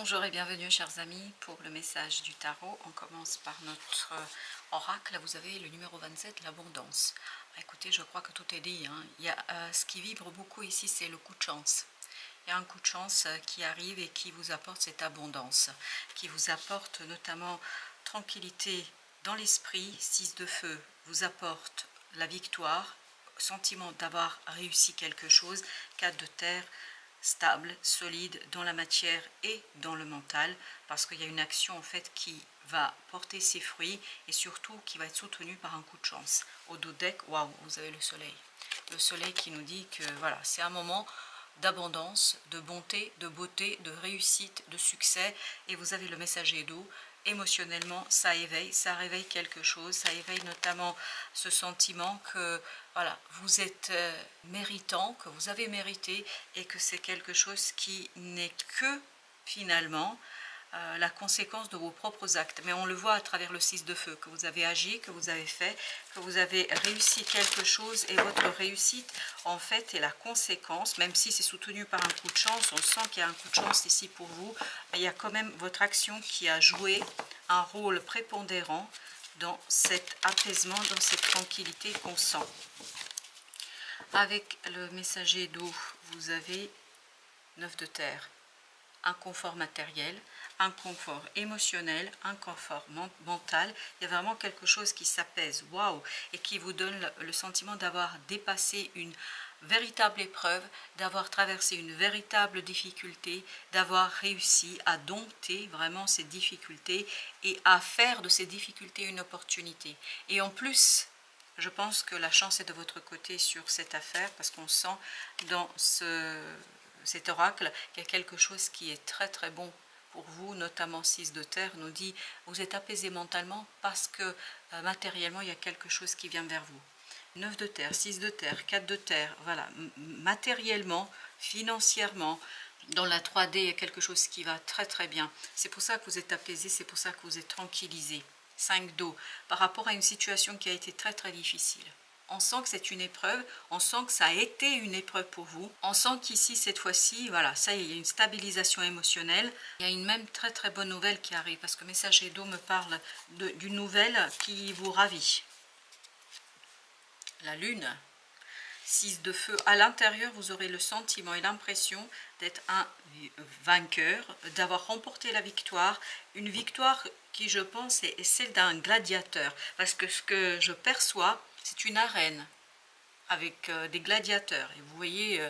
Bonjour et bienvenue chers amis pour le message du tarot. On commence par notre oracle. Vous avez le numéro 27, l'abondance. Écoutez, je crois que tout est dit. Il y a, ce qui vibre beaucoup ici, c'est le coup de chance. Il y a un coup de chance qui arrive et qui vous apporte cette abondance, qui vous apporte notamment tranquillité dans l'esprit. 6 de feu vous apporte la victoire, sentiment d'avoir réussi quelque chose. 4 de terre, stable, solide dans la matière et dans le mental, parce qu'il y a une action en fait qui va porter ses fruits et surtout qui va être soutenue par un coup de chance. Au dos deck, waouh, vous avez le soleil qui nous dit que voilà, c'est un moment d'abondance, de bonté, de beauté, de réussite, de succès, et vous avez le messager d'eau. Émotionnellement, ça réveille quelque chose, ça éveille notamment ce sentiment que voilà, vous êtes méritant, que vous avez mérité et que c'est quelque chose qui n'est que finalement la conséquence de vos propres actes. Mais on le voit à travers le 6 de feu, que vous avez agi, que vous avez fait, que vous avez réussi quelque chose et votre réussite en fait est la conséquence, même si c'est soutenu par un coup de chance, on sent qu'il y a un coup de chance ici pour vous, mais il y a quand même votre action qui a joué un rôle prépondérant dans cet apaisement, dans cette tranquillité qu'on sent. Avec le messager d'eau, vous avez 9 de terre, un confort matériel, un confort émotionnel, un confort mental. Il y a vraiment quelque chose qui s'apaise, waouh, et qui vous donne le sentiment d'avoir dépassé une véritable épreuve, d'avoir traversé une véritable difficulté, d'avoir réussi à dompter vraiment ces difficultés et à faire de ces difficultés une opportunité. Et en plus, je pense que la chance est de votre côté sur cette affaire, parce qu'on sent dans cet oracle qu'il y a quelque chose qui est très très bon pour vous, notamment 6 de terre nous dit vous êtes apaisé mentalement parce que matériellement il y a quelque chose qui vient vers vous. 9 de terre, 6 de terre, 4 de terre, voilà, matériellement, financièrement, dans la 3D il y a quelque chose qui va très très bien. C'est pour ça que vous êtes apaisé, c'est pour ça que vous êtes tranquillisé. 5 d'eau, par rapport à une situation qui a été très très difficile. On sent que c'est une épreuve, on sent que ça a été une épreuve pour vous. On sent qu'ici, cette fois-ci, voilà, ça y est, il y a une stabilisation émotionnelle. Il y a une même très très bonne nouvelle qui arrive, parce que Messager d'eau me parle d'une nouvelle qui vous ravit. La lune, 6 de feu, à l'intérieur, vous aurez le sentiment et l'impression d'être un vainqueur, d'avoir remporté la victoire, une victoire qui, je pense, est celle d'un gladiateur, parce que ce que je perçois, c'est une arène avec des gladiateurs, et vous voyez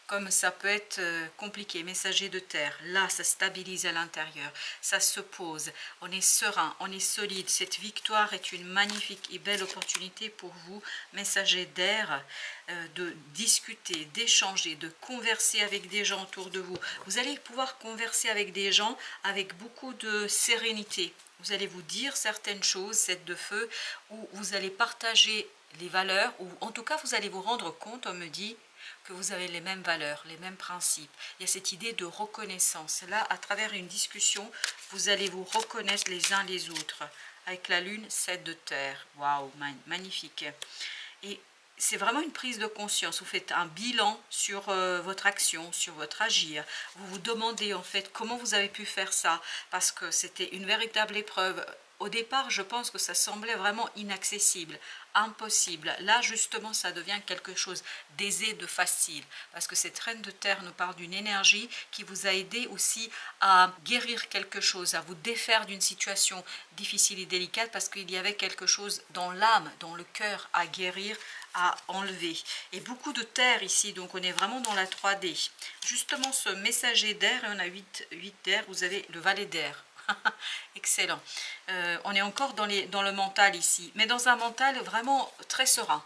comme ça peut être compliqué. Messager de terre, là ça stabilise à l'intérieur, ça se pose, on est serein, on est solide. Cette victoire est une magnifique et belle opportunité pour vous, messager d'air, de discuter, d'échanger, de converser avec des gens autour de vous. Vous allez pouvoir converser avec des gens avec beaucoup de sérénité. Vous allez vous dire certaines choses, 7 de feu, où vous allez partager les valeurs, ou en tout cas vous allez vous rendre compte, on me dit, que vous avez les mêmes valeurs, les mêmes principes. Il y a cette idée de reconnaissance. Là, à travers une discussion, vous allez vous reconnaître les uns les autres. Avec la lune, 7 de terre. Waouh, magnifique. Et c'est vraiment une prise de conscience. Vous faites un bilan sur votre action, sur votre agir. Vous vous demandez en fait comment vous avez pu faire ça, parce que c'était une véritable épreuve. Au départ, je pense que ça semblait vraiment inaccessible, impossible. Là, justement, ça devient quelque chose d'aisé, de facile. Parce que cette reine de terre nous parle d'une énergie qui vous a aidé aussi à guérir quelque chose, à vous défaire d'une situation difficile et délicate, parce qu'il y avait quelque chose dans l'âme, dans le cœur à guérir, à enlever. Et beaucoup de terre ici, donc on est vraiment dans la 3D. Justement, ce messager d'air, et on a 8 d'air, vous avez le valet d'air. Excellent. On est encore dans le mental ici, mais dans un mental vraiment très serein,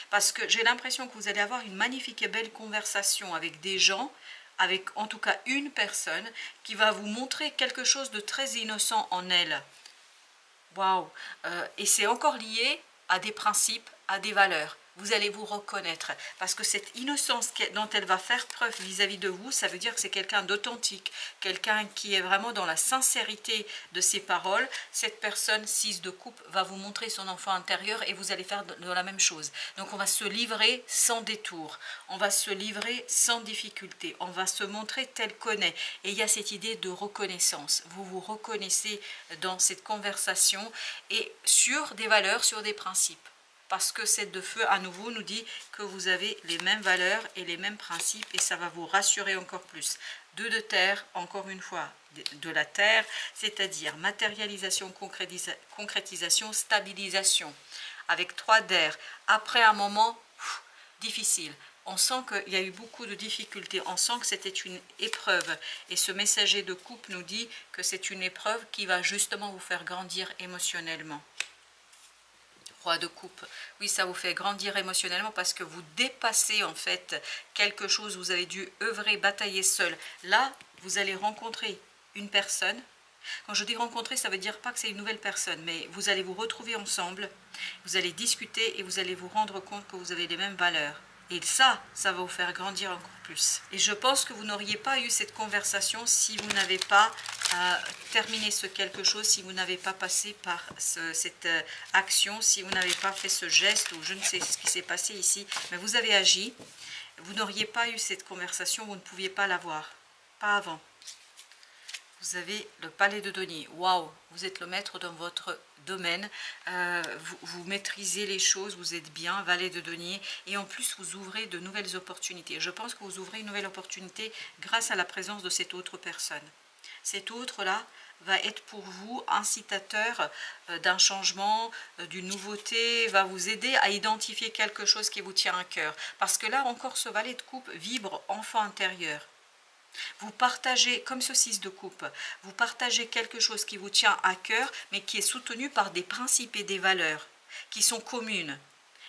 parce que j'ai l'impression que vous allez avoir une magnifique et belle conversation avec des gens, avec en tout cas une personne qui va vous montrer quelque chose de très innocent en elle. Waouh. Et c'est encore lié à des principes, à des valeurs. vous allez vous reconnaître. Parce que cette innocence dont elle va faire preuve vis-à-vis de vous, ça veut dire que c'est quelqu'un d'authentique, quelqu'un qui est vraiment dans la sincérité de ses paroles. Cette personne, 6 de coupe, va vous montrer son enfant intérieur et vous allez faire de la même chose. Donc on va se livrer sans détour, on va se livrer sans difficulté, on va se montrer tel qu'on est. Et il y a cette idée de reconnaissance. Vous vous reconnaissez dans cette conversation et sur des valeurs, sur des principes. Parce que 7 de feu, à nouveau, nous dit que vous avez les mêmes valeurs et les mêmes principes et ça va vous rassurer encore plus. 2 de terre, encore une fois, de la terre, c'est-à-dire matérialisation, concrétisation, stabilisation. Avec 3 d'air, après un moment difficile. On sent qu'il y a eu beaucoup de difficultés, on sent que c'était une épreuve. Et ce messager de coupe nous dit que c'est une épreuve qui va justement vous faire grandir émotionnellement. Roi de coupe, oui, ça vous fait grandir émotionnellement parce que vous dépassez en fait quelque chose, vous avez dû œuvrer, batailler seul. Là, vous allez rencontrer une personne. Quand je dis rencontrer, ça veut dire pas que c'est une nouvelle personne, mais vous allez vous retrouver ensemble, vous allez discuter et vous allez vous rendre compte que vous avez les mêmes valeurs. Et ça va vous faire grandir encore plus. Et je pense que vous n'auriez pas eu cette conversation si vous n'avez pas terminé ce quelque chose, si vous n'avez pas passé par cette action, si vous n'avez pas fait ce geste, ou je ne sais ce qui s'est passé ici, mais vous avez agi. Vous n'auriez pas eu cette conversation, vous ne pouviez pas l'avoir. Pas avant. Vous avez le palais de denier. Waouh, vous êtes le maître dans votre domaine. Vous maîtrisez les choses, vous êtes bien, valet de denier. Et en plus, vous ouvrez de nouvelles opportunités. Je pense que vous ouvrez une nouvelle opportunité grâce à la présence de cette autre personne. Cet autre-là va être pour vous incitateur d'un changement, d'une nouveauté, va vous aider à identifier quelque chose qui vous tient à cœur. Parce que là encore, ce valet de coupe vibre enfant intérieur. Vous partagez, comme ce 6 de coupe, vous partagez quelque chose qui vous tient à cœur, mais qui est soutenu par des principes et des valeurs qui sont communes.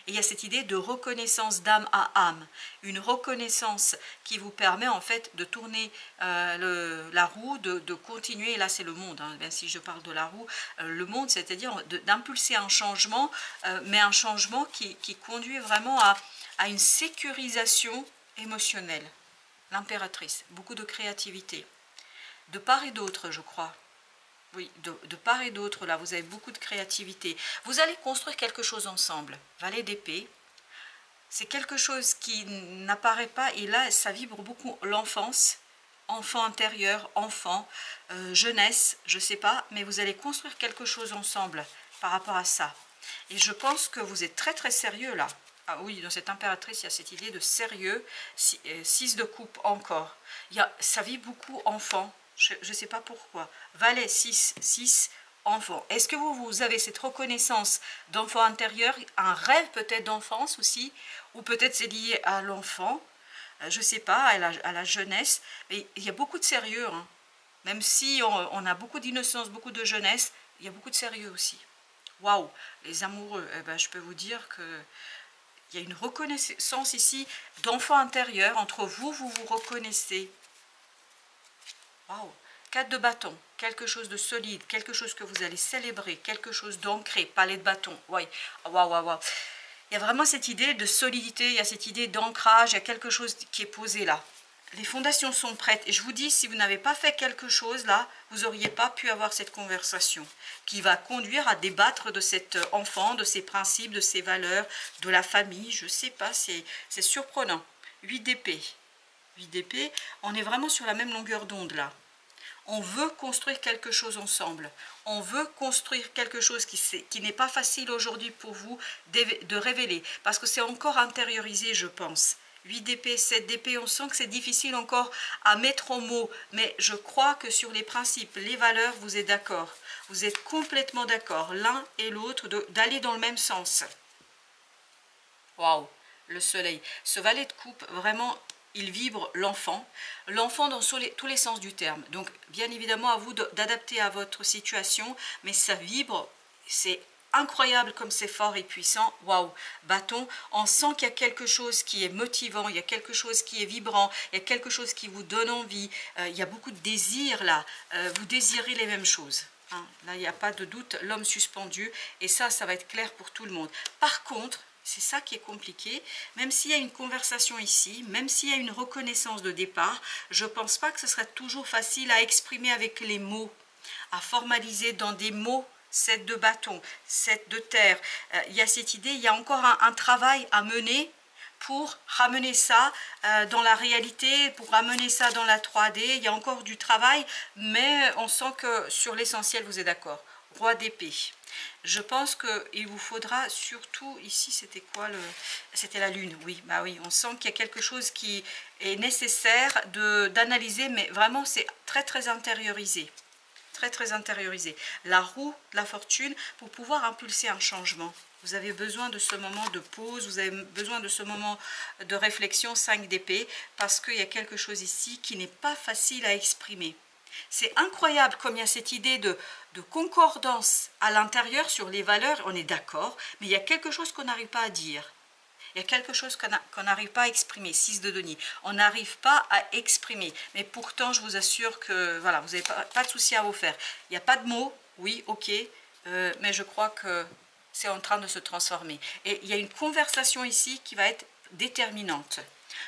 Et il y a cette idée de reconnaissance d'âme à âme, une reconnaissance qui vous permet en fait de tourner la roue, de continuer, et là c'est le monde, hein, même si je parle de la roue, le monde, c'est-à-dire d'impulser un changement, mais un changement qui conduit vraiment à une sécurisation émotionnelle. L'impératrice, beaucoup de créativité. De part et d'autre, je crois. Oui, de part et d'autre, là, vous avez beaucoup de créativité. Vous allez construire quelque chose ensemble. Valet d'épée, c'est quelque chose qui n'apparaît pas, et là, ça vibre beaucoup l'enfance, enfant intérieur, enfant, jeunesse, je ne sais pas, mais vous allez construire quelque chose ensemble par rapport à ça. Et je pense que vous êtes très très sérieux là. Ah oui, dans cette impératrice, il y a cette idée de sérieux, 6 de coupe encore. Ça vit beaucoup enfant, je ne sais pas pourquoi. Valet 6, enfant. Est-ce que vous avez cette reconnaissance d'enfant intérieur, un rêve peut-être d'enfance aussi, ou peut-être c'est lié à l'enfant, je ne sais pas, à la jeunesse, mais il y a beaucoup de sérieux, hein. Même si on a beaucoup d'innocence, beaucoup de jeunesse, il y a beaucoup de sérieux aussi. Waouh, les amoureux, eh ben, je peux vous dire que il y a une reconnaissance ici d'enfant intérieur. Entre vous, vous vous reconnaissez. Waouh, 4 de bâton, quelque chose de solide, quelque chose que vous allez célébrer, quelque chose d'ancré, palais de bâton. Ouais. Waouh, waouh, waouh. Il y a vraiment cette idée de solidité, il y a cette idée d'ancrage, il y a quelque chose qui est posé là. Les fondations sont prêtes. Et je vous dis, si vous n'avez pas fait quelque chose là, vous n'auriez pas pu avoir cette conversation qui va conduire à débattre de cet enfant, de ses principes, de ses valeurs, de la famille. Je ne sais pas, c'est surprenant. 8 d'épée. 8 d'épée, on est vraiment sur la même longueur d'onde là. On veut construire quelque chose ensemble. On veut construire quelque chose qui n'est pas facile aujourd'hui pour vous de révéler. Parce que c'est encore intériorisé, je pense. 8 d'épée, 7 d'épée, on sent que c'est difficile encore à mettre en mots. Mais je crois que sur les principes, les valeurs, vous êtes d'accord. Vous êtes complètement d'accord, l'un et l'autre, d'aller dans le même sens. Waouh, le soleil. Ce valet de coupe, vraiment, il vibre l'enfant dans tous les sens du terme. Donc, bien évidemment, à vous d'adapter à votre situation, mais ça vibre, c'est incroyable comme c'est fort et puissant. Waouh, bâton, on sent qu'il y a quelque chose qui est motivant, il y a quelque chose qui est vibrant, il y a quelque chose qui vous donne envie, il y a beaucoup de désir là, vous désirez les mêmes choses. Hein. Là, il n'y a pas de doute, l'homme suspendu, et ça va être clair pour tout le monde. Par contre, C'est ça qui est compliqué. Même s'il y a une conversation ici, même s'il y a une reconnaissance de départ, je ne pense pas que ce sera toujours facile à exprimer avec les mots, à formaliser dans des mots. 7 de bâton, 7 de terre. Il y a cette idée, il y a encore un travail à mener pour ramener ça dans la réalité, pour ramener ça dans la 3D. Il y a encore du travail, mais on sent que sur l'essentiel, vous êtes d'accord. Roi d'épée. Je pense qu'il vous faudra surtout, ici c'était quoi le... C'était la lune, oui, bah oui, on sent qu'il y a quelque chose qui est nécessaire d'analyser, mais vraiment c'est très intériorisé. Très intériorisé. La roue de la fortune pour pouvoir impulser un changement. Vous avez besoin de ce moment de pause, vous avez besoin de ce moment de réflexion 5 d'épée, parce qu'il y a quelque chose ici qui n'est pas facile à exprimer. C'est incroyable comme il y a cette idée de concordance à l'intérieur sur les valeurs, on est d'accord, mais il y a quelque chose qu'on n'arrive pas à dire. Il y a quelque chose qu'on n'arrive pas à exprimer, 6 de denier. On n'arrive pas à exprimer. Mais pourtant, je vous assure que voilà, vous n'avez pas de souci à vous faire. Il n'y a pas de mots, oui, ok, mais je crois que c'est en train de se transformer. Et il y a une conversation ici qui va être déterminante.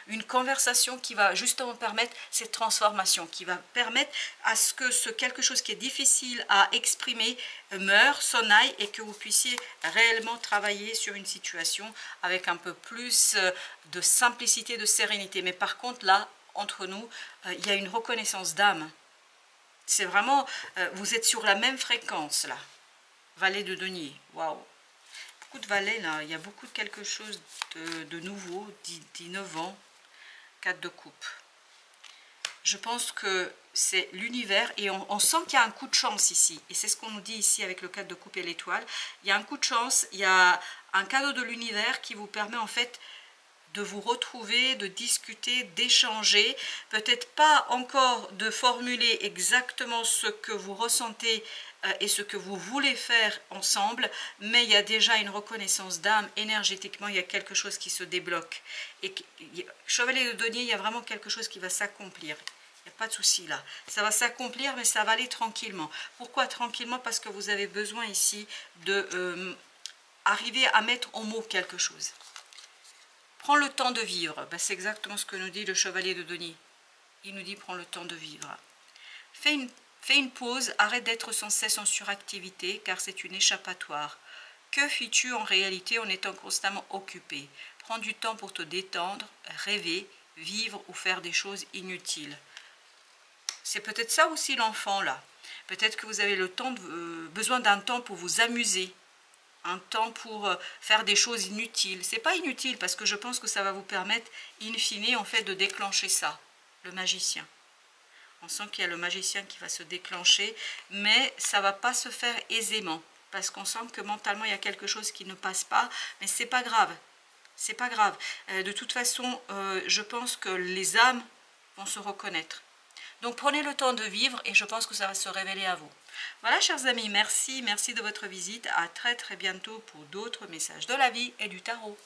Une conversation qui va justement permettre cette transformation, qui va permettre à ce que ce quelque chose qui est difficile à exprimer meure, s'en aille et que vous puissiez réellement travailler sur une situation avec un peu plus de simplicité, de sérénité. Mais par contre là, entre nous, il y a une reconnaissance d'âme. C'est vraiment, vous êtes sur la même fréquence là. Valet de denier, waouh. Beaucoup de valets là, il y a beaucoup de quelque chose de nouveau, d'innovant. 4 de coupe. Je pense que c'est l'univers et on sent qu'il y a un coup de chance ici. Et c'est ce qu'on nous dit ici avec le 4 de coupe et l'étoile. Il y a un coup de chance, il y a un cadeau de l'univers qui vous permet en fait de vous retrouver, de discuter, d'échanger. Peut-être pas encore de formuler exactement ce que vous ressentez et ce que vous voulez faire ensemble, mais il y a déjà une reconnaissance d'âme, énergétiquement, il y a quelque chose qui se débloque. Et Chevalier de denier, il y a vraiment quelque chose qui va s'accomplir. Il n'y a pas de souci là. Ça va s'accomplir, mais ça va aller tranquillement. Pourquoi tranquillement? Parce que vous avez besoin ici de arriver à mettre en mots quelque chose. Prends le temps de vivre. Ben, c'est exactement ce que nous dit le Chevalier de denier. Il nous dit prends le temps de vivre. Fais une pause, arrête d'être sans cesse en suractivité, car c'est une échappatoire. Que fis-tu en réalité en étant constamment occupé? Prends du temps pour te détendre, rêver, vivre ou faire des choses inutiles. C'est peut-être ça aussi l'enfant là. Peut-être que vous avez besoin d'un temps pour vous amuser. Un temps pour faire des choses inutiles. C'est pas inutile parce que je pense que ça va vous permettre, in fine, en fait, de déclencher ça. Le magicien. On sent qu'il y a le magicien qui va se déclencher, mais ça ne va pas se faire aisément, parce qu'on sent que mentalement, il y a quelque chose qui ne passe pas, mais c'est pas grave. C'est pas grave. De toute façon, je pense que les âmes vont se reconnaître. Donc, prenez le temps de vivre et je pense que ça va se révéler à vous. Voilà, chers amis, merci de votre visite. À très bientôt pour d'autres messages de la vie et du tarot.